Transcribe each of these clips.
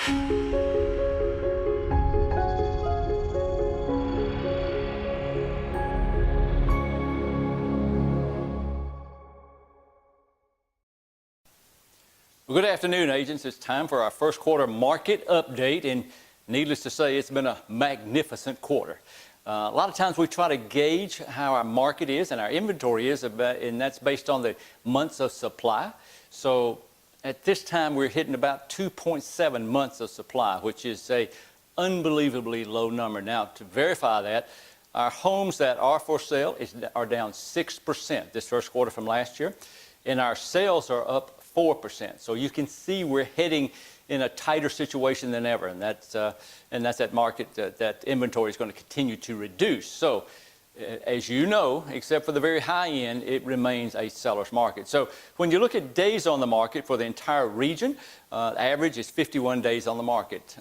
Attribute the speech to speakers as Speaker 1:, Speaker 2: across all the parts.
Speaker 1: Well, good afternoon, agents. It's time for our first quarter market update, and needless to say, it's been a magnificent quarter. A lot of times we try to gauge how our market is and our inventory is, and that's based on the months of supply. So at this time, we're hitting about 2.7 months of supply, which is a unbelievably low number. Now, to verify that, our homes that are for sale are down 6% this first quarter from last year, and our sales are up 4%. So you can see we're heading in a tighter situation than ever, and that's that market that inventory is going to continue to reduce. So as you know, except for the very high end, it remains a seller's market. So when you look at days on the market for the entire region, the average is 51 days on the market.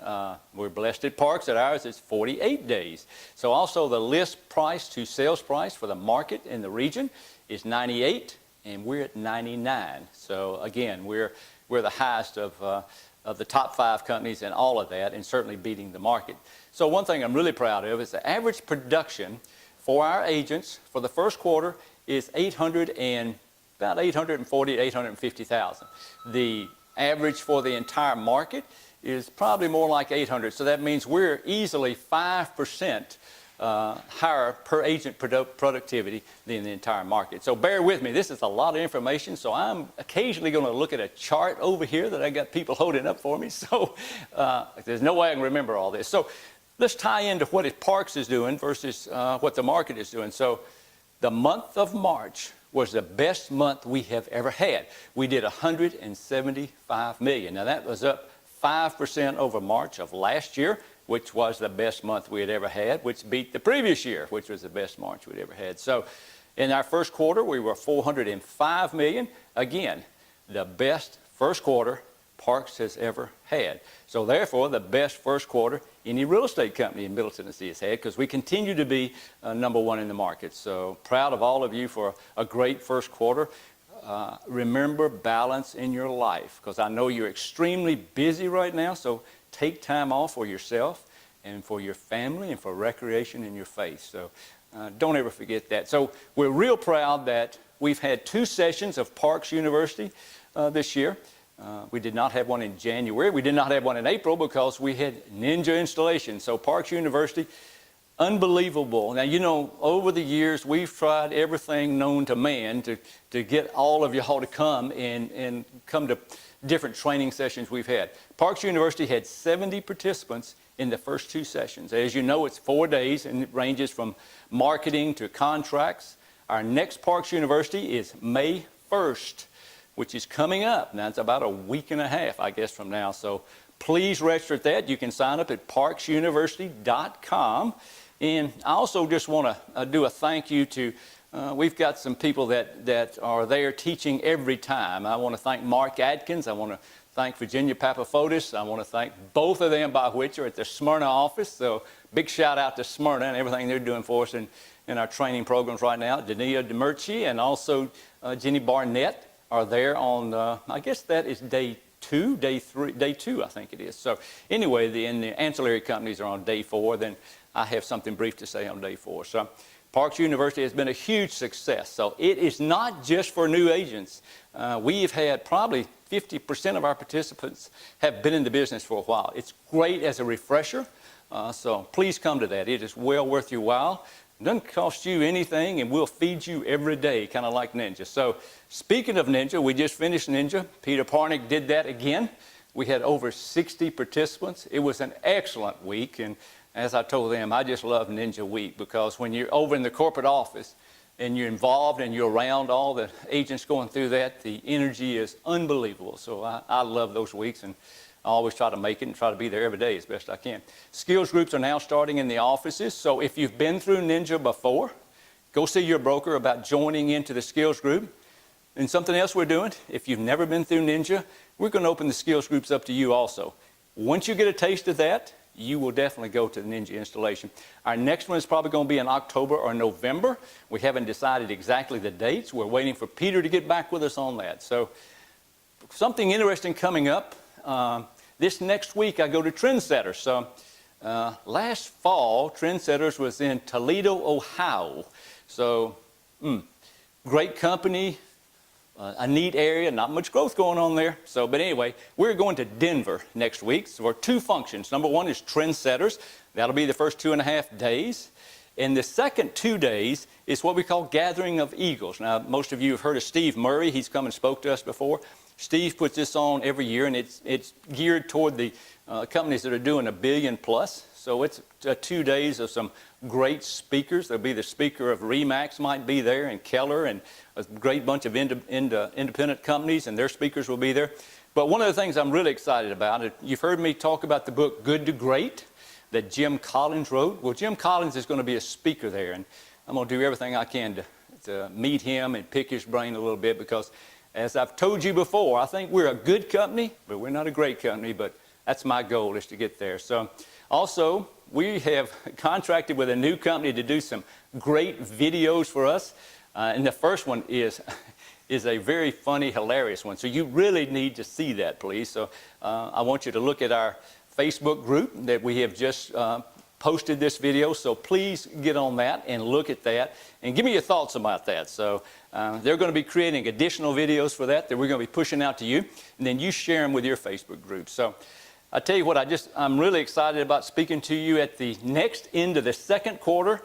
Speaker 1: We're blessed at Parks that ours is 48 days. So also the list price to sales price for the market in the region is 98. And we're at 99. So again, we're the highest of the top 5 companies and all of that, and certainly beating the market. So one thing I'm really proud of is the average production for our agents for the first quarter is about 840 to 850,000. The average for the entire market is probably more like 800. So that means we're easily 5% higher per agent productivity than the entire market. So bear with me. This is a lot of information, so I'm occasionally going to look at a chart over here that I got people holding up for me. So there's no way I can remember all this. So let's tie into what Parks is doing versus what the market is doing. So the month of March was the best month we have ever had. We did $175 million. Now that was up 5% over March of last year, which was the best month we had ever had, which beat the previous year, which was the best March we'd ever had. So in our first quarter, we were $405 million. Again, the best first quarter Parks has ever had. So therefore, the best first quarter any real estate company in Middle Tennessee has had, because we continue to be number 1 in the market. So proud of all of you for a great first quarter. Remember balance in your life, because I know you're extremely busy right now, so take time off for yourself and for your family and for recreation in your faith. So don't ever forget that. So we're real proud that we've had 2 sessions of Parks University this year. We did not have one in January. We did not have one in April because we had Ninja installation. So Parks University, unbelievable. Now, you know, over the years, we've tried everything known to man to get all of y'all to come and come to different training sessions we've had. Parks University had 70 participants in the first 2 sessions. As you know, it's 4 days, and it ranges from marketing to contracts. Our next Parks University is May 1st, which is coming up. Now, it's about a week and a half, I guess, from now. So please register at that. You can sign up at parksuniversity.com. And I also just want to do a thank you to we've got some people that are there teaching every time. I want to thank Mark Adkins. I want to thank Virginia Papafotis. I want to thank both of them by which are at the Smyrna office. So big shout out to Smyrna and everything they're doing for us in our training programs right now. Dania Demirci and also Jenny Barnett are there on, I guess that is day 2, day 2, I think it is. So anyway, the ancillary companies are on day 4. Then I have something brief to say on day 4. So Parks University has been a huge success. So it is not just for new agents. We've had probably 50% of our participants have been in the business for a while. It's great as a refresher. So please come to that. It is well worth your while. It doesn't cost you anything, and we'll feed you every day, kind of like Ninja. So speaking of Ninja, we just finished Ninja. Peter Parnick did that again. We had over 60 participants. It was an excellent week, and as I told them, I just love Ninja Week, because when you're over in the corporate office and you're involved and you're around all the agents going through that, the energy is unbelievable. So I love those weeks, and I always try to make it and try to be there every day as best I can. Skills groups are now starting in the offices. So if you've been through Ninja before, go see your broker about joining into the skills group. And something else we're doing, if you've never been through Ninja, we're going to open the skills groups up to you also. Once you get a taste of that, you will definitely go to the Ninja installation. Our next one is probably going to be in October or November. We haven't decided exactly the dates. We're waiting for Peter to get back with us on that. So something interesting coming up. this next week I go to Trendsetters. So last fall, Trendsetters was in Toledo, Ohio. So great company, a neat area, not much growth going on there. So, but anyway, we're going to Denver next week for 2 functions. Number one is Trendsetters. That'll be the first 2.5 days. And the second 2 days is what we call Gathering of Eagles. Now, most of you have heard of Steve Murray. He's come and spoke to us before. Steve puts this on every year, and it's geared toward the companies that are doing $1 billion plus. So it's 2 days of some great speakers. There'll be the speaker of Remax might be there, and Keller, and a great bunch of independent companies, and their speakers will be there. But one of the things I'm really excited about, you've heard me talk about the book Good to Great that Jim Collins wrote. Well, Jim Collins is going to be a speaker there, and I'm going to do everything I can to meet him and pick his brain a little bit, because as I've told you before, I think we're a good company, but we're not a great company, but that's my goal, is to get there. So also, we have contracted with a new company to do some great videos for us. And the first one is a very funny, hilarious one. So you really need to see that, please. So I want you to look at our Facebook group that we have just posted this video. So please get on that and look at that and give me your thoughts about that. So they're going to be creating additional videos for that we're going to be pushing out to you. And then you share them with your Facebook group. So I tell you what, I'm really excited about speaking to you at the next end of the second quarter,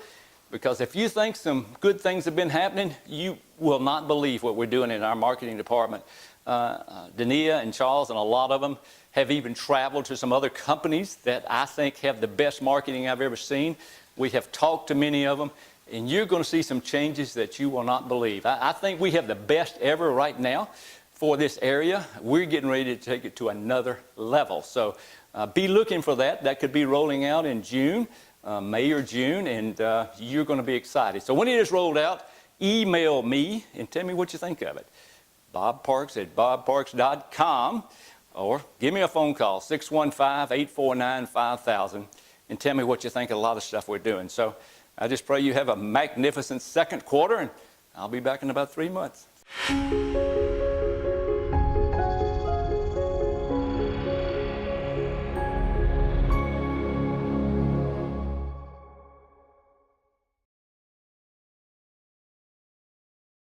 Speaker 1: because if you think some good things have been happening, you will not believe what we're doing in our marketing department. Dania and Charles and a lot of them have even traveled to some other companies that I think have the best marketing I've ever seen. We have talked to many of them, and you're going to see some changes that you will not believe. I think we have the best ever right now for this area. We're getting ready to take it to another level. So be looking for that. That could be rolling out in June, May or June, and you're going to be excited. So when it is rolled out, email me and tell me what you think of it. bobparks@bobparks.com, or give me a phone call, 615-849-5000, and tell me what you think of a lot of stuff we're doing. So I just pray you have a magnificent second quarter, and I'll be back in about 3 months.